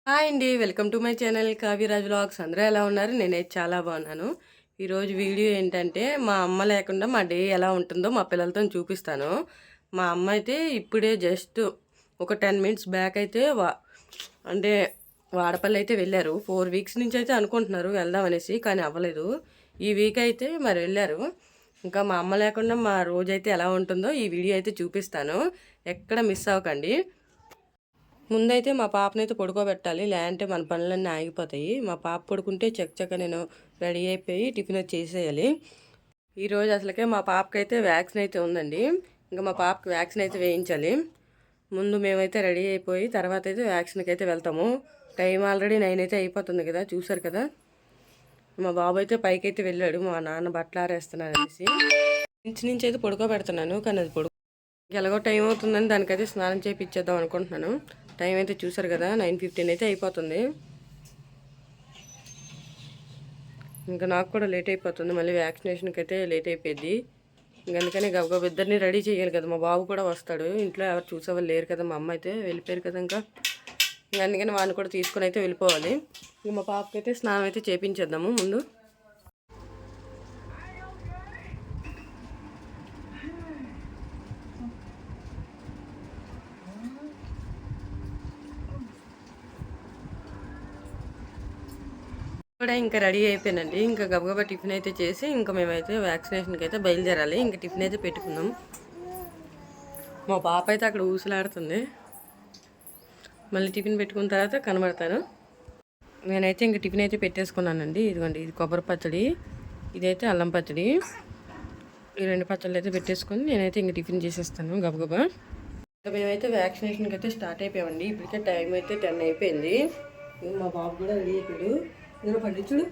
Hi అండి. Welcome to my channel Kavyaraj vlogs. అందరూ ఎలా ఉన్నారు? నేనైతే చాలా బాగున్నాను. ఈరోజు వీడియో ఏంటంటే మా అమ్మ లేకుండా మా డే ఎలా ఉంటుందో మా పిల్లలతో చూపిస్తాను. మా అమ్మ అయితే ఇప్పుడే జస్ట్ ఒక 10 మినిట్స్ బ్యాక్ అయితే అంటే వాడపల్లి అయితే వెళ్ళారు. 4 వీక్స్ నుంచి అయితే అనుకుంటున్నారు వెళ్దాం అనేసి, కానీ అవ్వలేదు. ఈ వీక్ అయితే మరి వెళ్ళారు. ఇంకా మా అమ్మ లేకుండా మా రోజైతే ఎలా ఉంటుందో ఈ వీడియో అయితే చూపిస్తాను. ఎక్కడ మిస్ అవ్వకండి. ముందైతే మా పాపనైతే పడుకోబెట్టాలి, లేదంటే మన పనులన్నీ ఆగిపోతాయి. మా పాప పడుకుంటే చక్కగా నేను రెడీ అయిపోయి టిఫిన్ వచ్చి చేసేయాలి. ఈరోజు అసలుకే మా పాపకైతే వ్యాక్సిన్ అయితే ఉందండి. ఇంకా మా పాపకి వ్యాక్సిన్ అయితే వేయించాలి. ముందు మేమైతే రెడీ అయిపోయి తర్వాత అయితే వ్యాక్సిన్కి అయితే వెళ్తాము. టైం ఆల్రెడీ 9 అయితే అయిపోతుంది కదా, చూసారు కదా. మా బాబు అయితే పైకి అయితే వెళ్ళాడు, మా నాన్న బట్టలు ఆరేస్తున్నాను అనేసి. నుంచి అయితే పడుకోబెడుతున్నాను, కానీ అది ఎలాగో టైం అవుతుందని దానికైతే స్నానం చేయించేద్దాం అనుకుంటున్నాను. టైం అయితే చూసారు కదా, 9:15 అయితే అయిపోతుంది. ఇంకా నాకు కూడా లేట్ అయిపోతుంది, మళ్ళీ వ్యాక్సినేషన్కి అయితే లేట్ అయిపోయింది. అందుకని గబగబా ఇద్దరిని రెడీ చేయాలి కదా, మా బాబు కూడా వస్తాడు. ఇంట్లో ఎవరు చూసేవాళ్ళు లేరు కదా, మా అమ్మ అయితే వెళ్ళిపోయారు కదా. ఇంకా అందుకని వాడిని కూడా తీసుకొని అయితే వెళ్ళిపోవాలి. ఇంకా మా పాపకైతే స్నానం అయితే చేయించేద్దాము ముందు. కూడా ఇంకా రెడీ అయిపోయానండి. ఇంకా గబగబా టిఫిన్ అయితే చేసి ఇంకా మేమైతే వ్యాక్సినేషన్కి అయితే బయలుదేరాలి. ఇంకా టిఫిన్ అయితే పెట్టుకున్నాం. మా పాప అయితే అక్కడ ఊసులాడుతుంది. మళ్ళీ టిఫిన్ పెట్టుకున్న తర్వాత కనబడతాను. నేనైతే ఇంక టిఫిన్ అయితే పెట్టేసుకున్నానండి. ఇదిగోండి, ఇది కొబ్బరి పచ్చడి, ఇదైతే అల్లం పచ్చడి. ఈ 2 పచ్చళ్ళు అయితే పెట్టేసుకొని నేనైతే ఇంక టిఫిన్ చేసేస్తాను గబగబా. ఇంకా మేమైతే వ్యాక్సినేషన్కి అయితే స్టార్ట్ అయిపోయామండి. ఇప్పటికే టైం అయితే 10 అయిపోయింది. మా బాబు కూడా రెడీ అయిపోయాడు. ఇందులో పండించుడు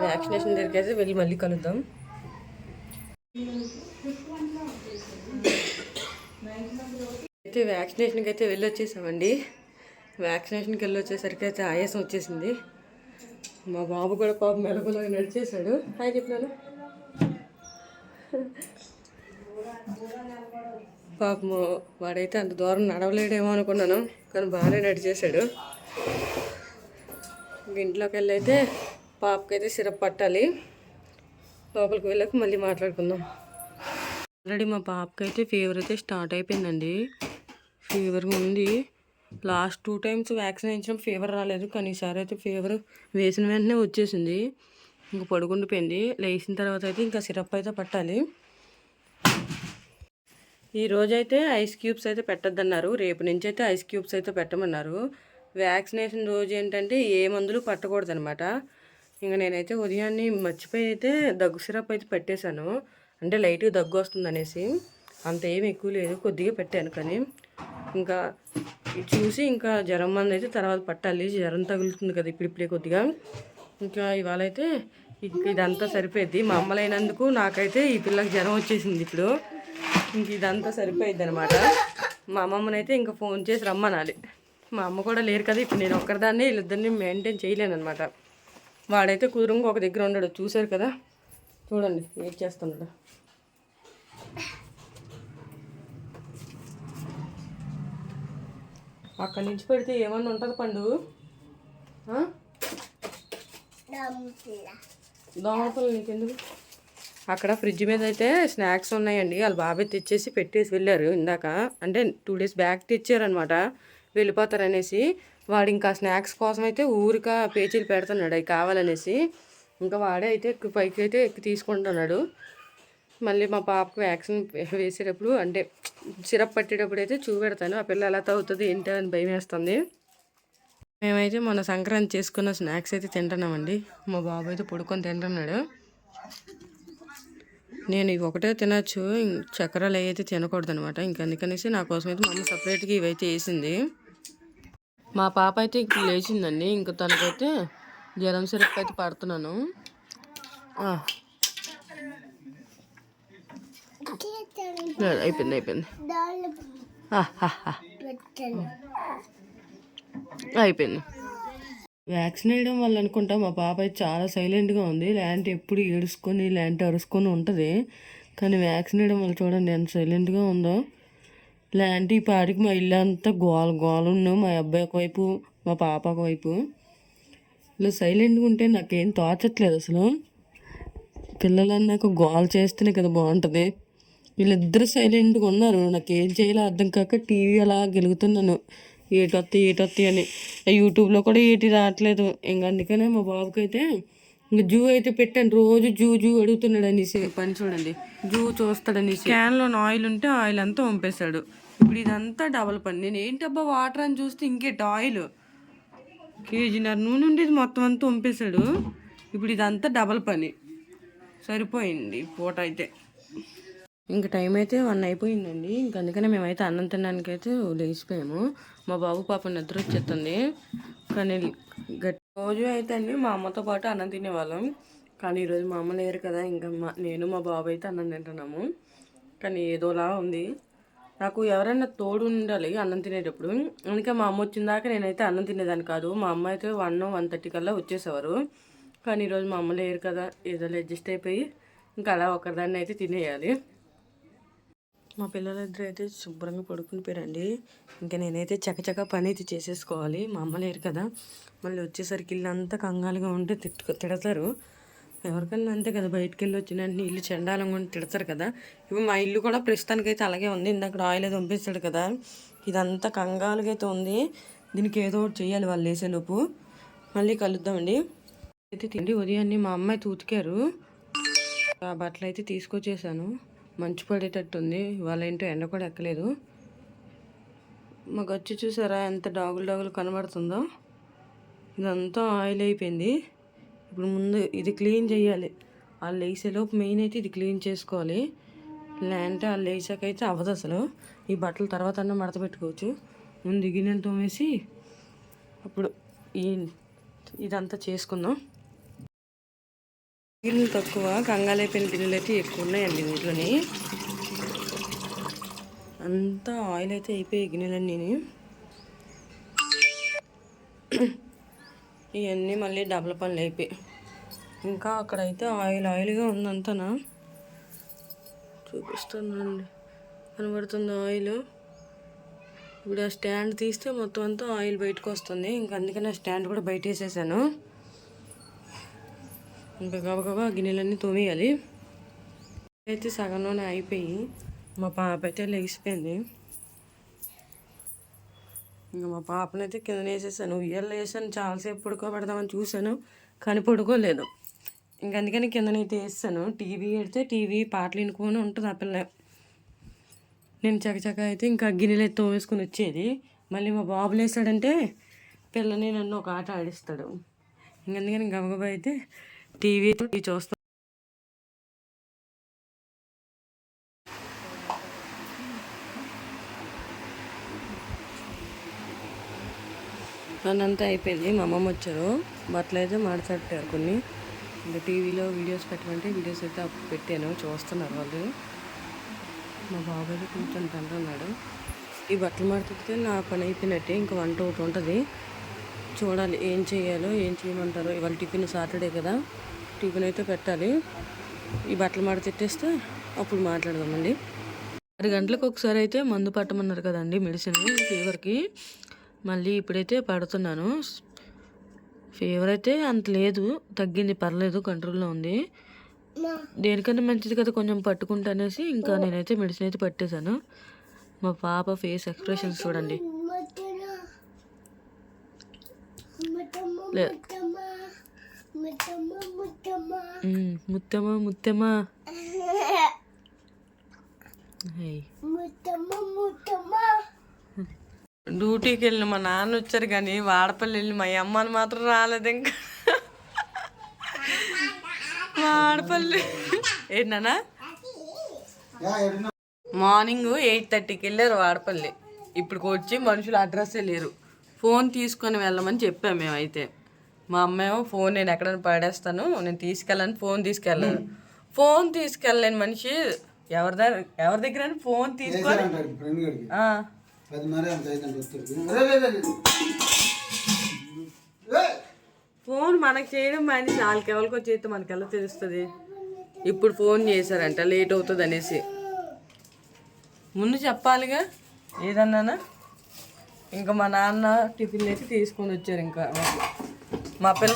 వ్యాక్సినేషన్ దగ్గరికి అయితే వెళ్ళి మళ్ళీ కలుద్దాం. అయితే వ్యాక్సినేషన్కి అయితే వెళ్ళి వచ్చేసామండి. వ్యాక్సినేషన్కి వెళ్ళి వచ్చేసరికి అయితే ఆయాసం వచ్చేసింది. మా బాబు కూడా పాపం మెలకులాగా నడిచేశాడు. హాయ్ చెప్పినాను. పాపము వాడైతే అంత దూరం నడవలేడేమో అనుకున్నాను, కానీ బాగానే నడిచేశాడు. ఇంట్లోకి వెళ్ళి అయితే పాపకైతే సిరప్ పట్టాలి. లోపలికి వెళ్ళాక మళ్ళీ మాట్లాడుకుందాం. ఆల్రెడీ మా పాపకైతే ఫీవర్ అయితే స్టార్ట్ అయిపోయిందండి. ఫీవర్ ఉంది. లాస్ట్ 2 టైమ్స్ వ్యాక్సిన్ వేయించినప్పుడు ఫీవర్ రాలేదు, కానీ ఈసారి అయితే ఫీవర్ వేసిన వెంటనే వచ్చేసింది. ఇంకా పడుకుండిపోయింది. లేచిన తర్వాత అయితే ఇంకా సిరప్ అయితే పట్టాలి. ఈ రోజైతే ఐస్ క్యూబ్స్ అయితే పెట్టద్దన్నారు. రేపు నుంచి అయితే ఐస్ క్యూబ్స్ అయితే పెట్టమన్నారు. వ్యాక్సినేషన్ రోజు ఏంటంటే ఏ మందులు పట్టకూడదు అనమాట. ఇంకా నేనైతే ఉదయాన్నే మర్చిపోయి అయితే దగ్గు సిరప్ అయితే పెట్టేశాను. అంటే లైట్గా దగ్గు వస్తుంది అనేసి, అంత ఏమి ఎక్కువ లేదు, కొద్దిగా పెట్టాను. కానీ ఇంకా చూసి ఇంకా జ్వరం మంది అయితే తర్వాత పట్టాలి. జ్వరం తగులుతుంది కదా ఇప్పుడిప్పుడే కొద్దిగా. ఇంకా ఇవాళ అయితే ఇదంతా సరిపోయింది. మా అమ్మలైనందుకు నాకైతే ఈ పిల్లకి జ్వరం వచ్చేసింది ఇప్పుడు. ఇంక ఇదంతా సరిపోయిద్ది అనమాట. మా అమ్మమ్మనైతే ఇంకా ఫోన్ చేసి రమ్మనాలి. మా అమ్మ కూడా లేరు కదా ఇప్పుడు, నేను ఒక్కరిదాన్ని వీళ్ళిద్దరిని మెయింటైన్ చేయలేను అనమాట. వాడైతే కుదురుగా ఒక దగ్గర ఉన్నాడు, చూశారు కదా, చూడండి వెయిట్ చేస్తున్నాడు. అక్కడి నుంచి పెడితే ఏమన్నా ఉంటుంది పండు? దోమపల్లి నీకెందుకు? అక్కడ ఫ్రిడ్జ్ మీద అయితే స్నాక్స్ ఉన్నాయండి. వాళ్ళ బాబాయ్ తెచ్చేసి పెట్టేసి వెళ్ళారు ఇందాక. అంటే 2 డేస్ బ్యాక్ తెచ్చారనమాట, వెళ్ళిపోతారనేసి. వాడు ఇంకా స్నాక్స్ కోసం అయితే ఊరిక పేచీలు పెడుతున్నాడు అవి కావాలనేసి. ఇంకా వాడే అయితే పైకి అయితే ఎక్కి తీసుకుంటున్నాడు. మళ్ళీ మా పాపకు వ్యాక్సిన్ వేసేటప్పుడు అంటే సిరప్ పట్టేటప్పుడు అయితే చూపెడతాను. ఆ పిల్ల ఎలా తాగుతుంది ఏంటో అని భయం వేస్తుంది. మేమైతే మన సంక్రాంతి చేసుకున్న స్నాక్స్ అయితే తింటున్నామండి. మా బాబు అయితే పడుకొని తింటున్నాడు. నేను ఇవి ఒకటే తినచ్చు, చక్కెరలు అయితే తినకూడదు అనమాట. ఇంకా అందుకనేసి నా కోసం అయితే మా అమ్మ సపరేట్గా ఇవైతే వేసింది. మా పాప అయితే ఇంక లేచిందండి. ఇంక తనకైతే జ్వరం సిరప్ అయితే పడుతున్నాను. అయిపోయింది అయిపోయింది. వ్యాక్సిన్ వేయడం వల్ల అనుకుంటా మా పాప అయితే చాలా సైలెంట్గా ఉంది. లేదంటే ఎప్పుడు ఏడుసుకొని లేదంటే అరుసుకొని ఉంటుంది. కానీ వ్యాక్సిన్ వేయడం వల్ల చూడండి ఎంత సైలెంట్గా ఉందో. ఇలాంటి ఈ పాడికి మా ఇల్లు అంతా గోల ఉన్నాం. మా అబ్బాయి ఒకవైపు, మా పాప ఒకవైపు. ఇలా సైలెంట్గా ఉంటే నాకేం తోచట్లేదు అసలు. పిల్లలన్నాక గోల చేస్తేనే కదా బాగుంటుంది. వీళ్ళిద్దరు సైలెంట్గా ఉన్నారు. నాకేం చేయాలో అర్థం కాక టీవీ అలా గెలుగుతున్నాను, ఏటొత్తాయి అని. యూట్యూబ్లో కూడా ఏటి రావట్లేదు. ఇంక అందుకనే మా బాబుకైతే ఇంక జూ అయితే పెట్టాను. రోజు జూ అడుగుతున్నాడు అనేసి. పని చూడండి, జూ చూస్తాడనేసి క్యాన్లో ఆయిల్ ఉంటే ఆయిల్ అంతా వంపేశాడు. ఇప్పుడు ఇదంతా డబల్ పని. నేను ఏంటబ్బా వాటర్ అని చూస్తే ఇంకేట ఆయిల్, కేజీన్నర నూనె ఉండేది మొత్తం అంతా వంపేశాడు. ఇప్పుడు ఇదంతా డబల్ పని. సరిపోయింది పూట అయితే. ఇంక టైం అయితే 1 అయిపోయిందండి. ఇంక అందుకనే మేమైతే అన్నం తినడానికైతే లేచిపోయాము. మా బాబు పాప నిద్ర వచ్చేస్తుంది. కానీ రోజు అయితే అండి మా అమ్మతో పాటు అన్నం తినేవాళ్ళం. కానీ ఈరోజు మా అమ్మ లేరు కదా, ఇంకా నేను మా బాబు అయితే అన్నం తింటున్నాము. కానీ ఏదోలా ఉంది. నాకు ఎవరైనా తోడు ఉండాలి అన్నం తినేటప్పుడు. అందుకే మా అమ్మ వచ్చిన దాకా నేనైతే అన్నం తినేదాన్ని కాదు. మా అమ్మ అయితే 1-1:30 కల్లా వచ్చేసేవారు. కానీ ఈరోజు మా అమ్మ లేరు కదా, ఏదో అడ్జస్ట్ అయిపోయి ఇంకా అలా ఒకదాన్ని అయితే తినేయాలి. మా పిల్లలిద్దరూ అయితే శుభ్రంగా పడుకుని పోయారండి. ఇంకా నేనైతే చకచక పని అయితే చేసేసుకోవాలి. మా అమ్మ లేరు కదా, మళ్ళీ వచ్చేసరికి ఇల్లు అంతా కంగాలుగా ఉంటే తిడతారు. ఎవరికన్నా అంతే కదా, బయటకు వెళ్ళి వచ్చిన ఇల్లు చెండాలంగా ఉండి తిడతారు కదా. ఇప్పుడు మా ఇల్లు కూడా ప్రస్తుతానికైతే అలాగే ఉంది. ఇందాక ఆయిల్ అయితే పంపిస్తాడు కదా, ఇదంతా కంగాలుగా అయితే ఉంది. దీనికి ఏదో ఒకటి చేయాలి వాళ్ళు వేసేలోపు. మళ్ళీ కలుద్దామండి. అయితే తిండి ఉదయాన్నే మా అమ్మాయి ఉతికారు. ఆ బట్టలు అయితే తీసుకొచ్చేసాను. మంచు పడేటట్టుంది. వాళ్ళ ఏంటో ఎండ కూడా ఎక్కలేదు. మాకు వచ్చి చూసారా ఎంత డాగులు కనబడుతుందో. ఇదంతా ఆయిల్ అయిపోయింది. ఇప్పుడు ముందు ఇది క్లీన్ చేయాలి. వాళ్ళు వేసేలోపు మెయిన్ అయితే ఇది క్లీన్ చేసుకోవాలి. లేదంటే వాళ్ళు వేసాకైతే అవ్వదు అసలు. ఈ బట్టలు తర్వాత అన్న మడత పెట్టుకోవచ్చు. ముందు గిన్నెలు తోమేసి అప్పుడు ఇదంతా చేసుకుందాం. గిన్నెలు తక్కువ, కంగాలైపోయిన గిన్నెలు అయితే ఎక్కువ ఉన్నాయండి దీంట్లోని. అంతా ఆయిల్ అయితే అయిపోయాయి గిన్నెలన్నీ. ఇవన్నీ మళ్ళీ డబల్ పనులు అయిపోయాయి. ఇంకా అక్కడైతే ఆయిల్గా ఉందంతనా. చూపిస్తున్నాండి, కనబడుతుంది ఆయిల్. ఇప్పుడు ఆ స్టాండ్ తీస్తే మొత్తం అంతా ఆయిల్ బయటకు వస్తుంది. ఇంకా అందుకని ఆ స్టాండ్ కూడా బయట వేసేసాను. ఇంకా గబగబా గిన్నెలన్నీ తోమేయాలి. అయితే సగంలోనే అయిపోయి మా పాప అయితే లేచిపోయింది. ఇంకా మా పాపనైతే కింద వేసేసాను. ఉయ్యాల్లో వేసాను. చాలాసేపు పడుకోబెడదామని చూశాను, కానీ పడుకోలేదు. ఇంక అందుకని కిందనైతే వేసాను. టీవీ పెడితే టీవీ పాటలు వినుకొని ఉంటుంది ఆ పిల్ల. నేను చకచక అయితే ఇంకా గిన్నెలు అయితే తోమేసుకొని వచ్చేది. మళ్ళీ మా బాబు లేసాడంటే పిల్లని నన్ను ఒక ఆట ఆడిస్తాడు. ఇంకందుకని గబగబా అయితే టీవీ చూస్తాను. నన్నంతా అయిపోయింది. మా అమ్మమ్మ వచ్చారు, బట్టలు అయితే మాట్లాడారు కొన్ని. ఇంకా టీవీలో వీడియోస్ పెట్టమంటే వీడియోస్ అయితే అప్పుడు పెట్టాను, చూస్తున్నారు వాళ్ళు. మా బాబు అయితే కూర్చొని తింటున్నాడు. ఈ బట్టలు మాట్లాడితే నా పని అయిపోయినట్టే. ఇంకా వంట ఒకటి ఉంటుంది, చూడాలి ఏం చేయాలో, ఏం చేయమంటారో. ఇవాళ టిఫిన్ సాటర్డే కదా, టిఫిన్ అయితే పెట్టాలి. ఈ బట్టలు మాట తిట్టేస్తే అప్పుడు మాట్లాడదామండి. 6 గంటలకు ఒకసారి అయితే మందు పట్టమన్నారు కదండి, మెడిసిన్ ఫీవర్కి. మళ్ళీ ఇప్పుడైతే పడుతున్నాను. ఫీవర్ అయితే అంత లేదు, తగ్గింది, పర్లేదు, కంట్రోల్లో ఉంది. దేనికన్నా మంచిది కదా కొంచెం పట్టుకుంటా అనేసి ఇంకా నేనైతే మెడిసిన్ అయితే పట్టేశాను. మా పాప ఫేస్ ఎక్స్ప్రెషన్స్ చూడండి. ముత్తమ్మా డ్యూటీకి వెళ్ళిన మా నాన్న వచ్చారు, కానీ వాడపల్లి వెళ్ళి మా అమ్మని మాత్రం రాలేదు. ఇంకా వాడపల్లి ఏంటన్నా మార్నింగ్ 8:30కి వెళ్ళారు వాడపల్లి. ఇప్పుడు వచ్చి మనుషులు అడ్రస్సే లేరు. ఫోన్ తీసుకొని వెళ్ళమని చెప్పాము మేమైతే. మా అమ్మేమో ఫోన్ నేను ఎక్కడైనా పడేస్తాను, నేను తీసుకెళ్ళాను, ఫోన్ తీసుకెళ్ళలేని మనిషి ఎవరి దగ్గర ఫోన్ తీసుకొని ఫోన్ మనకు చేయడం మనిషి వాళ్ళకి ఎవరికో చేస్తే మనకి ఎలా తెలుస్తుంది. ఇప్పుడు ఫోన్ చేశారంట లేట్ అవుతుంది అనేసి ముందు చెప్పాలిగా. ఏదన్నానా ఇంకా మా నాన్న టిఫిన్ అయితే తీసుకొని వచ్చారు. ఇంకా మా పిల్ల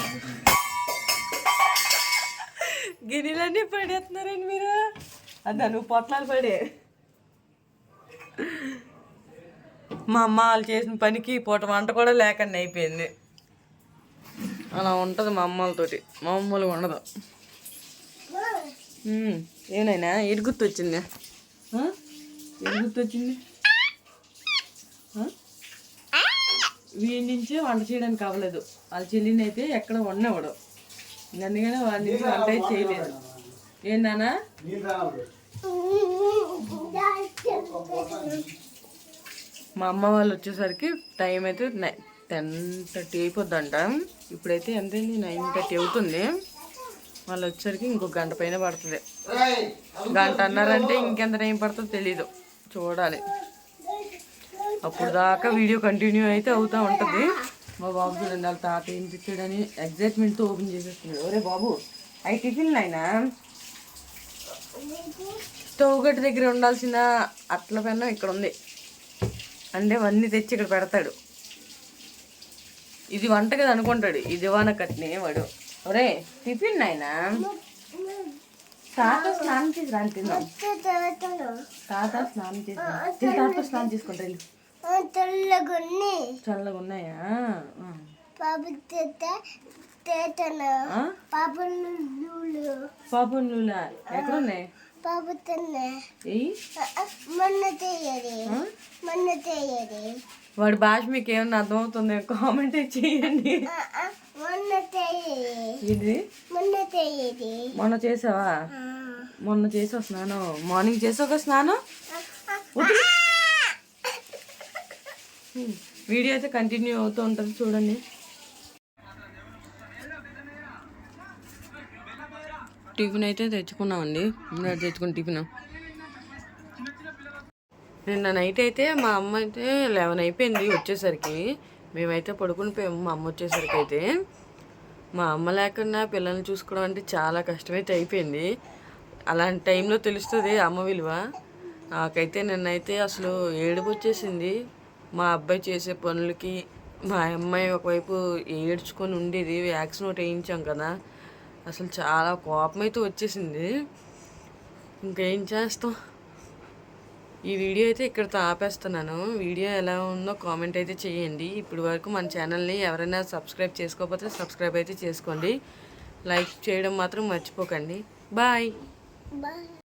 గిన్నెలన్నీ పడేస్తున్నారండి మీరు. అదా నువ్వు పొట్లాలు పడే. మా అమ్మ వాళ్ళు చేసిన పనికి పూట వంట కూడా లేకుండా అయిపోయింది. అలా ఉంటుంది మా అమ్మలతోటి, మామూలుగా ఉండదు. ఏనైనా ఎటు గుర్తొచ్చింది? ఎటు గుర్తొచ్చింది? వీడి నుంచే వంట చేయడానికి అవ్వలేదు. వాళ్ళ చెల్లిని అయితే ఎక్కడ వండేవాడు, అందుకనే వాళ్ళ నుంచి వంట అయితే చేయలేదు. ఏందన్నా మా అమ్మ వాళ్ళు వచ్చేసరికి టైం అయితే 10:30 అయిపోద్దంట. ఇప్పుడైతే ఎంతైంది 9:30 అవుతుంది. వాళ్ళు వచ్చేసరికి ఇంకొక గంట పైన పడుతుంది. గంట అన్నారంటే ఇంకెంత టైం పడుతుందో తెలీదు, చూడాలి. అప్పుడు దాకా వీడియో కంటిన్యూ అయితే అవుతూ ఉంటుంది. మా బాబు చూడండి వాళ్ళ తాత ఏం తెచ్చాడని ఎగ్జైట్మెంట్తో ఓపెన్ చేసేస్తున్నాడు. ఒరే బాబు అవి టిఫిన్లు అయినా స్టవ్ గట్టి దగ్గర ఉండాల్సిన అట్ల పెన్నం ఇక్కడ ఉంది అంటే అవన్నీ తెచ్చి ఇక్కడ పెడతాడు. ఇది వంట కదా అనుకుంటాడు, ఇది వాన కట్టినే వాడు. ఒరే టిఫిన్ అయినా తాత స్నానం చేసి రాని తిందాం. తాత స్నానం చేసి తాత స్నానం చేసుకుంటారు. చల్లగా ఉన్నాయా? పాపన్నులా ఎక్కడ ఉన్నాయి? వాడి భాష మీకు ఏమన్నా అర్థమవుతుంది? కామెంట్ చేయండి. ఇది మొన్న చేసావా? మొన్న చేసావు స్నానం, మార్నింగ్ చేసావు స్నానం. వీడియో అయితే కంటిన్యూ అవుతూ ఉంటుంది చూడండి. టిఫిన్ అయితే తెచ్చుకున్నామండి, తెచ్చుకున్న టిఫిన్. నిన్న నైట్ అయితే మా అమ్మ అయితే 11 అయిపోయింది వచ్చేసరికి. మేమైతే పడుకుని పోయాము. మా అమ్మ వచ్చేసరికి అయితే మా అమ్మ లేకుండా పిల్లల్ని చూసుకోవడం అంటే చాలా కష్టమైతే అయిపోయింది. అలాంటి టైంలో తెలుస్తుంది అమ్మ విలువ. నాకైతే నిన్నైతే అసలు ఏడుపు వచ్చేసింది. మా అబ్బాయి చేసే పనులకి మా అమ్మాయి ఒకవైపు ఏడ్చుకొని ఉండేది. వ్యాక్సిన్ ఒకటి వేయించాం కదా, అసలు చాలా కోపం అయితే వచ్చేసింది. ఇంకేం చేస్తాం. ఈ వీడియో అయితే ఇక్కడితో ఆపేస్తున్నాను. వీడియో ఎలా ఉందో కామెంట్ అయితే చేయండి. ఇప్పటి వరకు మన ఛానల్ని ఎవరైనా సబ్స్క్రైబ్ చేసుకోకపోతే సబ్స్క్రైబ్ అయితే చేసుకోండి. లైక్ చేయడం మాత్రం మర్చిపోకండి. బాయ్.